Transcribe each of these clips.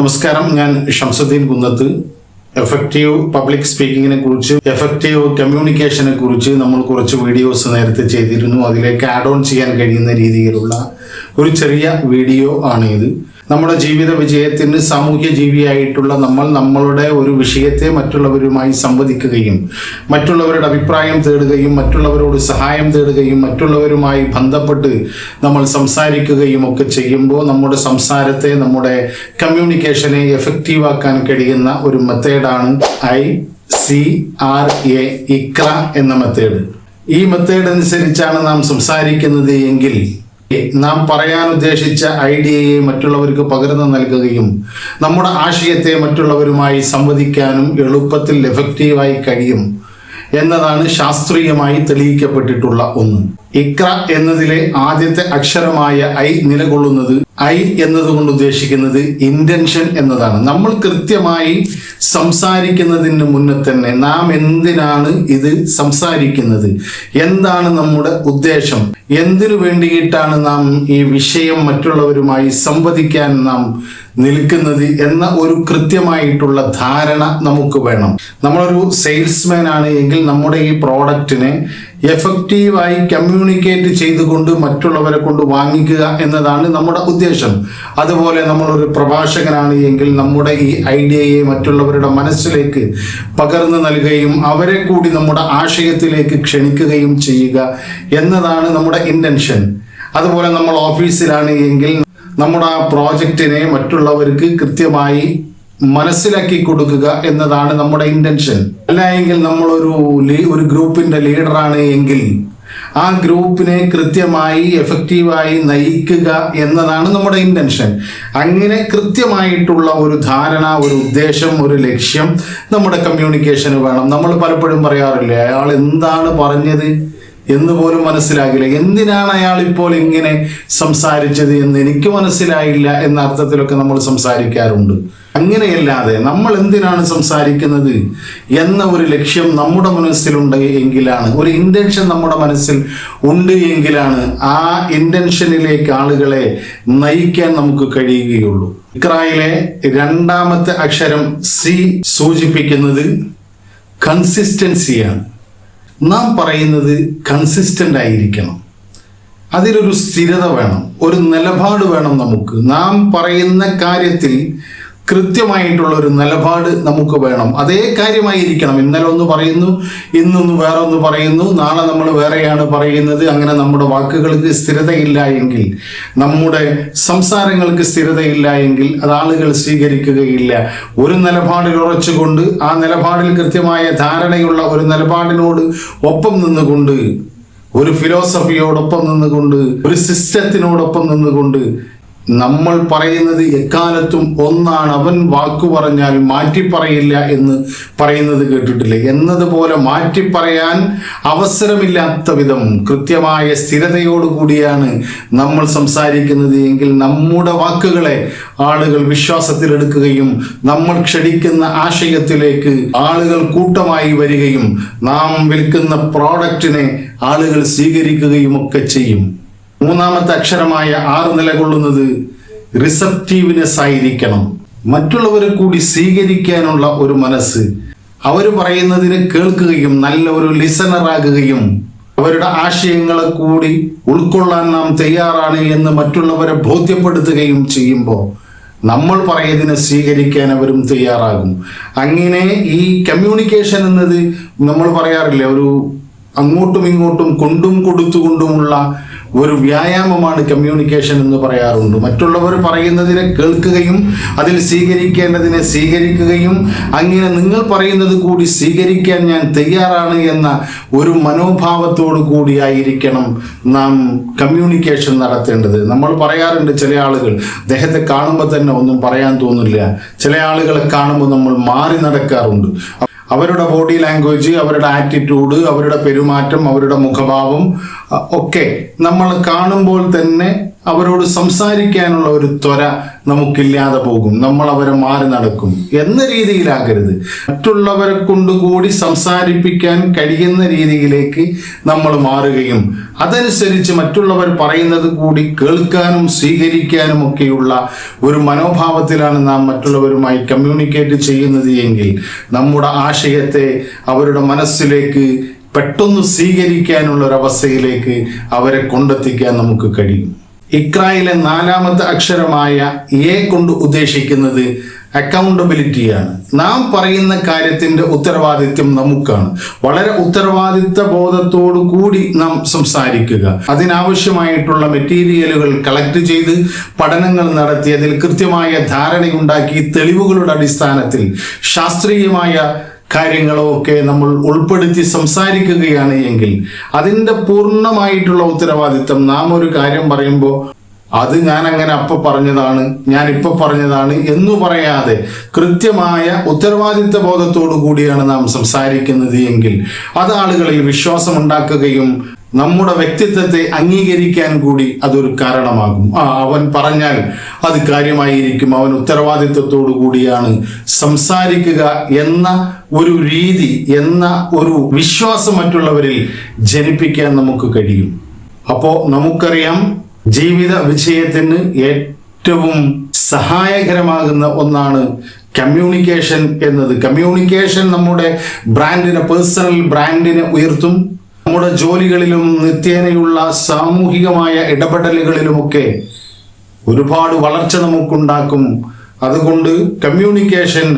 നമസ്കാരം, ഞാൻ ഷംസുദ്ദീൻ കുന്നത്ത്. Effective public സ്പീക്കിങ്ങിനെ കുറിച്ച്, എഫക്റ്റീവ് കമ്മ്യൂണിക്കേഷനെ കുറിച്ച് നമ്മൾ കുറച്ച് വീഡിയോസ് നേരത്തെ ചെയ്തിരുന്നു. അതിലേക്ക് ആഡ് ഓൺ ചെയ്യാൻ കഴിയുന്ന രീതിയിലുള്ള ഒരു ചെറിയ വീഡിയോ ആണ് ഇത്. നമ്മുടെ ജീവിത വിജയത്തിന് സാമൂഹ്യ ജീവിയായിട്ടുള്ള നമ്മളുടെ ഒരു വിഷയത്തെ മറ്റുള്ളവരുമായി സംവദിക്കുകയും മറ്റുള്ളവരുടെ അഭിപ്രായം തേടുകയും മറ്റുള്ളവരോട് സഹായം തേടുകയും മറ്റുള്ളവരുമായി ബന്ധപ്പെട്ട് നമ്മൾ സംസാരിക്കുകയും ഒക്കെ ചെയ്യുമ്പോൾ നമ്മുടെ സംസാരത്തെ, നമ്മുടെ കമ്മ്യൂണിക്കേഷനെ എഫക്റ്റീവ് ആക്കാൻ കഴിയുന്ന ഒരു മെത്തേഡാണ് ICRA, ഇക്ര എന്ന മെത്തേഡ്. ഈ മെത്തേഡ് അനുസരിച്ചാണ് നാം സംസാരിക്കുന്നത് എങ്കിൽ നാം പറയാൻ ഉദ്ദേശിച്ച ഐഡിയയെ മറ്റുള്ളവർക്ക് പകർന്നു നൽകുകയും നമ്മുടെ ആശയത്തെ മറ്റുള്ളവരുമായി സംവദിക്കാനും എളുപ്പത്തിൽ എഫക്റ്റീവായി കഴിയും എന്നതാണ് ശാസ്ത്രീയമായി തെളിയിക്കപ്പെട്ടിട്ടുള്ള ഒന്ന്. ഇക്ര എന്നതിലെ ആദ്യത്തെ അക്ഷരമായ I നിലകൊള്ളുന്നത്, I എന്നതുകൊണ്ട് ഉദ്ദേശിക്കുന്നത് ഇന്റൻഷൻ എന്നതാണ്. നമ്മൾ കൃത്യമായി സംസാരിക്കുന്നതിന് മുന്നേ തന്നെ നാം എന്തിനാണ് ഇത് സംസാരിക്കുന്നത്, എന്താണ് നമ്മുടെ ഉദ്ദേശം, എന്തിനു വേണ്ടിയിട്ടാണ് നാം ഈ വിഷയം മറ്റുള്ളവരുമായി സംവദിക്കാൻ നാം നിൽക്കുന്നത് എന്ന ഒരു കൃത്യമായിട്ടുള്ള ധാരണ നമുക്ക് വേണം. നമ്മളൊരു സെയിൽസ്മാൻ ആണ് എങ്കിൽ നമ്മുടെ ഈ പ്രോഡക്റ്റിനെ എഫക്റ്റീവായി കമ്മ്യൂണിക്കേറ്റ് ചെയ്തുകൊണ്ട് മറ്റുള്ളവരെ കൊണ്ട് വാങ്ങിക്കുക എന്നതാണ് നമ്മുടെ ഉദ്ദേശം. അതുപോലെ നമ്മളൊരു പ്രഭാഷകനാണ് എങ്കിൽ നമ്മുടെ ഈ ഐഡിയയെ മറ്റുള്ളവരുടെ മനസ്സിലേക്ക് പകർന്നു നൽകുകയും അവരെ കൂടി നമ്മുടെ ആശയത്തിലേക്ക് ക്ഷണിക്കുകയും ചെയ്യുക എന്നതാണ് നമ്മുടെ ഇന്റൻഷൻ. അതുപോലെ നമ്മൾ ഓഫീസിലാണ് എങ്കിൽ നമ്മുടെ ആ പ്രോജക്റ്റിനെ മറ്റുള്ളവർക്ക് കൃത്യമായി മനസ്സിലാക്കി കൊടുക്കുക എന്നതാണ് നമ്മുടെ ഇന്റൻഷൻ. അല്ല എങ്കിൽ നമ്മളൊരു ഗ്രൂപ്പിന്റെ ലീഡറാണ് എങ്കിൽ ആ ഗ്രൂപ്പിനെ കൃത്യമായി എഫക്റ്റീവായി നയിക്കുക എന്നതാണ് നമ്മുടെ ഇന്റൻഷൻ. അങ്ങനെ കൃത്യമായിട്ടുള്ള ഒരു ധാരണ, ഒരു ഉദ്ദേശം, ഒരു ലക്ഷ്യം നമ്മുടെ കമ്മ്യൂണിക്കേഷന് വേണം. നമ്മൾ പലപ്പോഴും പറയാറില്ലേ, അയാൾ എന്താണ് പറഞ്ഞത് എന്ന് പോലും മനസ്സിലാകില്ല, എന്തിനാണ് അയാൾ ഇപ്പോൾ ഇങ്ങനെ സംസാരിച്ചത് എന്ന് എനിക്ക് മനസ്സിലായില്ല എന്ന അർത്ഥത്തിലൊക്കെ നമ്മൾ സംസാരിക്കാറുണ്ട്. അങ്ങനെയല്ലാതെ നമ്മൾ എന്തിനാണ് സംസാരിക്കുന്നത് എന്ന ഒരു ലക്ഷ്യം നമ്മുടെ മനസ്സിലുണ്ട് എങ്കിലാണ്, ഒരു ഇന്റൻഷൻ നമ്മുടെ മനസ്സിൽ ഉണ്ട് എങ്കിലാണ് ആ ഇന്റൻഷനിലേക്ക് ആളുകളെ നയിക്കാൻ നമുക്ക് കഴിയുകയുള്ളൂ. ഇക്രയിലെ രണ്ടാമത്തെ അക്ഷരം C സൂചിപ്പിക്കുന്നത് കൺസിസ്റ്റൻസിയാണ്. നാം പറയുന്നത് കൺസിസ്റ്റന്റ് ആയിരിക്കണം, അതിലൊരു സ്ഥിരത വേണം, ഒരു നിലപാട് വേണം. നമുക്ക് നാം പറയുന്ന കാര്യത്തിൽ കൃത്യമായിട്ടുള്ള ഒരു നിലപാട് നമുക്ക് വേണം. അതേ കാര്യമായിരിക്കണം. ഇന്നലെ ഒന്ന് പറയുന്നു, ഇന്നൊന്ന് വേറെ ഒന്ന് പറയുന്നു, നാളെ നമ്മൾ വേറെയാണ് പറയുന്നത്. അങ്ങനെ നമ്മുടെ വാക്കുകൾക്ക് സ്ഥിരതയില്ല എങ്കിൽ, നമ്മുടെ സംസാരങ്ങൾക്ക് സ്ഥിരതയില്ല എങ്കിൽ അത് ആളുകൾ സ്വീകരിക്കുകയില്ല. ഒരു നിലപാടിൽ ഉറച്ചുകൊണ്ട്, ആ നിലപാടിൽ കൃത്യമായ ധാരണയുള്ള ഒരു നിലപാടിനോട് ഒപ്പം നിന്നുകൊണ്ട്, ഒരു ഫിലോസഫിയോടൊപ്പം നിന്നുകൊണ്ട്, ഒരു സിസ്റ്റത്തിനോടൊപ്പം നിന്നുകൊണ്ട് നമ്മൾ പറയുന്നത് എക്കാലത്തും ഒന്നാണ്. അവൻ വാക്കു പറഞ്ഞാൽ മാറ്റി പറയില്ല എന്ന് പറയുന്നത് കേട്ടിട്ടില്ലേ? എന്നതുപോലെ മാറ്റി പറയാൻ അവസരമില്ലാത്ത വിധം കൃത്യമായ സ്ഥിരതയോടുകൂടിയാണ് നമ്മൾ സംസാരിക്കുന്നത് എങ്കിൽ നമ്മുടെ വാക്കുകളെ ആളുകൾ വിശ്വാസത്തിലെടുക്കുകയും നമ്മൾ ക്ഷണിക്കുന്ന ആശയത്തിലേക്ക് ആളുകൾ കൂട്ടമായി വരികയും നാം വിൽക്കുന്ന പ്രോഡക്റ്റിനെ ആളുകൾ സ്വീകരിക്കുകയും ഒക്കെ ചെയ്യും. മൂന്നാമത്തെ അക്ഷരമായ R നിലകൊള്ളുന്നത് റിസപ്റ്റീവ്നെസ് ആയിരിക്കണം. മറ്റുള്ളവരെ കൂടി സ്വീകരിക്കാനുള്ള ഒരു മനസ്സ്, അവർ പറയുന്നതിനെ കേൾക്കുകയും നല്ല ഒരു ലിസണറാകുകയും അവരുടെ ആശയങ്ങളെ കൂടി ഉൾക്കൊള്ളാൻ നാം തയ്യാറാണ് എന്ന് മറ്റുള്ളവരെ ബോധ്യപ്പെടുത്തുകയും ചെയ്യുമ്പോൾ നമ്മൾ പറയുന്നതിനെ സ്വീകരിക്കാൻ അവരും തയ്യാറാകും. അങ്ങനെ ഈ കമ്മ്യൂണിക്കേഷൻ എന്നത് നമ്മൾ പറയാറില്ല, ഒരു അങ്ങോട്ടും ഇങ്ങോട്ടും കൊണ്ടും കൊടുത്തുകൊണ്ടുമുള്ള ഒരു വ്യായാമമാണ് കമ്മ്യൂണിക്കേഷൻ എന്ന് പറയാറുണ്ട്. മറ്റുള്ളവർ പറയുന്നതിനെ കേൾക്കുകയും അതിൽ സ്വീകരിക്കേണ്ടതിനെ സ്വീകരിക്കുകയും അങ്ങനെ നിങ്ങൾ പറയുന്നത് കൂടി സ്വീകരിക്കാൻ ഞാൻ തയ്യാറാണ് എന്ന ഒരു മനോഭാവത്തോടു കൂടിയായിരിക്കണം നാം കമ്മ്യൂണിക്കേഷൻ നടത്തേണ്ടത്. നമ്മൾ പറയാറുണ്ട്, ചില ആളുകൾ അദ്ദേഹത്തെ കാണുമ്പോൾ തന്നെ ഒന്നും പറയാൻ തോന്നില്ല, ചില ആളുകളെ കാണുമ്പോൾ നമ്മൾ മാറി നടക്കാറുണ്ട്. അവരുടെ ബോഡി ലാംഗ്വേജ്, അവരുടെ ആറ്റിറ്റ്യൂഡ്, അവരുടെ പെരുമാറ്റം, അവരുടെ മുഖഭാവം ഒക്കെ നമ്മൾ കാണുമ്പോൾ തന്നെ അവരോട് സംസാരിക്കാനുള്ള ഒരു ത്വര നമുക്കില്ലാതെ പോകും, നമ്മൾ അവരെ മാറി നടക്കും എന്ന രീതിയിലാകരുത്. മറ്റുള്ളവരെ കൊണ്ടുകൂടി സംസാരിപ്പിക്കാൻ കഴിയുന്ന രീതിയിലേക്ക് നമ്മൾ മാറുകയും അതനുസരിച്ച് മറ്റുള്ളവർ പറയുന്നത് കൂടി കേൾക്കാനും സ്വീകരിക്കാനും ഒക്കെയുള്ള ഒരു മനോഭാവത്തിലാണ് നാം മറ്റുള്ളവരുമായി കമ്മ്യൂണിക്കേറ്റ് ചെയ്യുന്നത് എങ്കിൽ നമ്മുടെ ആശയത്തെ അവരുടെ മനസ്സിലേക്ക് പെട്ടെന്ന് സ്വീകരിക്കാനുള്ള ഒരു അവസ്ഥയിലേക്ക് അവരെ കൊണ്ടെത്തിക്കാൻ നമുക്ക് കഴിയും. ഇക്രയിലെ 4ാമത്തെ അക്ഷരമായ എ കൊണ്ട് ഉദ്ദേശിക്കുന്നത് അക്കൗണ്ടബിലിറ്റിയാണ്. നാം പറയുന്ന കാര്യത്തിന്റെ ഉത്തരവാദിത്വം നമുക്കാണ്. വളരെ ഉത്തരവാദിത്വ ബോധത്തോടു കൂടി നാം സംസാരിക്കുക, അതിനാവശ്യമായിട്ടുള്ള മെറ്റീരിയലുകൾ കളക്ട് ചെയ്ത് പഠനങ്ങൾ നടത്തി അതിൽ കൃത്യമായ ധാരണയുണ്ടാക്കി തെളിവുകളുടെ അടിസ്ഥാനത്തിൽ ശാസ്ത്രീയമായ കാര്യങ്ങളൊക്കെ നമ്മൾ ഉൾപ്പെടുത്തി സംസാരിക്കുകയാണ് എങ്കിൽ അതിൻ്റെ പൂർണ്ണമായിട്ടുള്ള ഉത്തരവാദിത്വം നാം ഒരു കാര്യം പറയുമ്പോൾ അത് ഞാൻ അങ്ങനെ അപ്പൊ പറഞ്ഞതാണ്, ഞാൻ ഇപ്പൊ പറഞ്ഞതാണ് എന്നു പറയാതെ കൃത്യമായ ഉത്തരവാദിത്വ ബോധത്തോടു കൂടിയാണ് നാം സംസാരിക്കുന്നത് എങ്കിൽ അത് ആളുകളിൽ വിശ്വാസം ഉണ്ടാക്കുകയും നമ്മുടെ വ്യക്തിത്വത്തെ അംഗീകരിക്കാൻ കൂടി അതൊരു കാരണമാകും. അവൻ പറഞ്ഞാൽ അത് കാര്യമായിരിക്കും, അവൻ ഉത്തരവാദിത്വത്തോടു കൂടിയാണ് സംസാരിക്കുക എന്ന ഒരു രീതി, എന്ന ഒരു വിശ്വാസം മറ്റുള്ളവരിൽ ജനിപ്പിക്കാൻ നമുക്ക് കഴിയും. അപ്പോൾ നമുക്കറിയാം, ജീവിത വിജയത്തിന് ഏറ്റവും സഹായകരമാകുന്ന ഒന്നാണ് കമ്മ്യൂണിക്കേഷൻ എന്നത്. കമ്മ്യൂണിക്കേഷൻ നമ്മുടെ ബ്രാൻഡിനെ, പേഴ്സണൽ ബ്രാൻഡിനെ ഉയർത്തും. നമ്മുടെ ജോലികളിലും നിത്യേനയുള്ള സാമൂഹികമായ ഇടപെടലുകളിലുമൊക്കെ ഒരുപാട് വളർച്ച നമുക്കുണ്ടാക്കും. അതുകൊണ്ട് കമ്മ്യൂണിക്കേഷൻ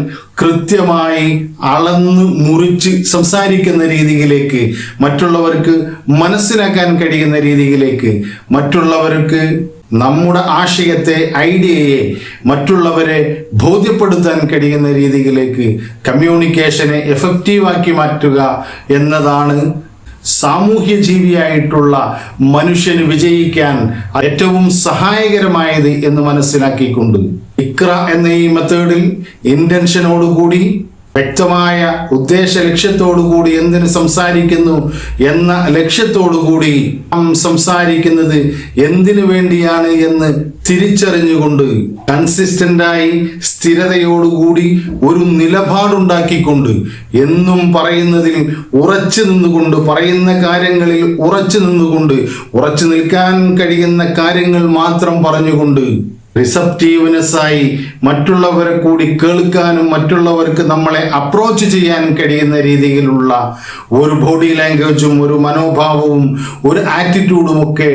കൃത്യമായി അളന്ന് മുറിച്ച് സംസാരിക്കുന്ന രീതിയിലേക്ക്, മറ്റുള്ളവർക്ക് മനസ്സിലാക്കാൻ കഴിയുന്ന രീതിയിലേക്ക്, മറ്റുള്ളവർക്ക് നമ്മുടെ ആശയത്തെ, ഐഡിയയെ മറ്റുള്ളവരെ ബോധ്യപ്പെടുത്താൻ കഴിയുന്ന രീതിയിലേക്ക് കമ്മ്യൂണിക്കേഷനെ എഫക്റ്റീവാക്കി മാറ്റുക എന്നതാണ് സാമൂഹ്യ ജീവിയായിട്ടുള്ള മനുഷ്യന് വിജയിക്കാൻ ഏറ്റവും സഹായകരമായത് എന്ന് മനസ്സിലാക്കിക്കൊണ്ട് ഇക്ര എന്ന ഈ മെത്തേഡിൽ ഇന്റൻഷനോടുകൂടി, വ്യക്തമായ ഉദ്ദേശ ലക്ഷ്യത്തോടുകൂടി എന്തിന് സംസാരിക്കുന്നു എന്ന ലക്ഷ്യത്തോടുകൂടി സംസാരിക്കുന്നത് എന്തിനു വേണ്ടിയാണ് എന്ന് തിരിച്ചറിഞ്ഞുകൊണ്ട് കൺസിസ്റ്റന്റായി സ്ഥിരതയോടുകൂടി ഒരു നിലപാടുണ്ടാക്കിക്കൊണ്ട് എന്നും പറയുന്നതിൽ ഉറച്ചു നിന്നുകൊണ്ട്, പറയുന്ന കാര്യങ്ങളിൽ ഉറച്ചു നിന്നുകൊണ്ട്, ഉറച്ചു നിൽക്കാൻ കഴിയുന്ന കാര്യങ്ങൾ മാത്രം പറഞ്ഞുകൊണ്ട് റിസപ്റ്റീവ്നെസ് ആയി മറ്റുള്ളവരെ കൂടി കേൾക്കാനും മറ്റുള്ളവർക്ക് നമ്മളെ അപ്രോച്ച് ചെയ്യാൻ കഴിയുന്ന രീതിയിലുള്ള ഒരു ബോഡി ലാംഗ്വേജും ഒരു മനോഭാവവും ഒരു ആറ്റിറ്റ്യൂഡും ഒക്കെ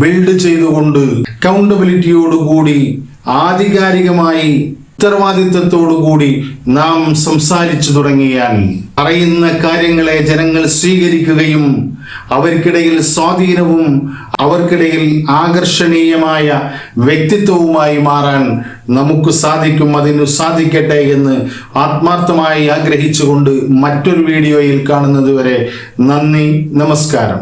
ബിൽഡ് ചെയ്തുകൊണ്ട് അക്കൗണ്ടബിലിറ്റിയോടുകൂടി ആധികാരികമായി ഉത്തരവാദിത്വത്തോടുകൂടി നാം സംസാരിച്ചു തുടങ്ങിയാൽ പറയുന്ന കാര്യങ്ങളെ ജനങ്ങൾ സ്വീകരിക്കുകയും അവർക്കിടയിൽ സ്വാധീനവും അവർക്കിടയിൽ ആകർഷണീയമായ വ്യക്തിത്വവുമായി മാറാൻ നമുക്ക് സാധിക്കും. അതിനു സാധിക്കട്ടെ എന്ന് ആത്മാർത്ഥമായി ആഗ്രഹിച്ചുകൊണ്ട് മറ്റൊരു വീഡിയോയിൽ കാണുന്നതുവരെ നന്ദി, നമസ്കാരം.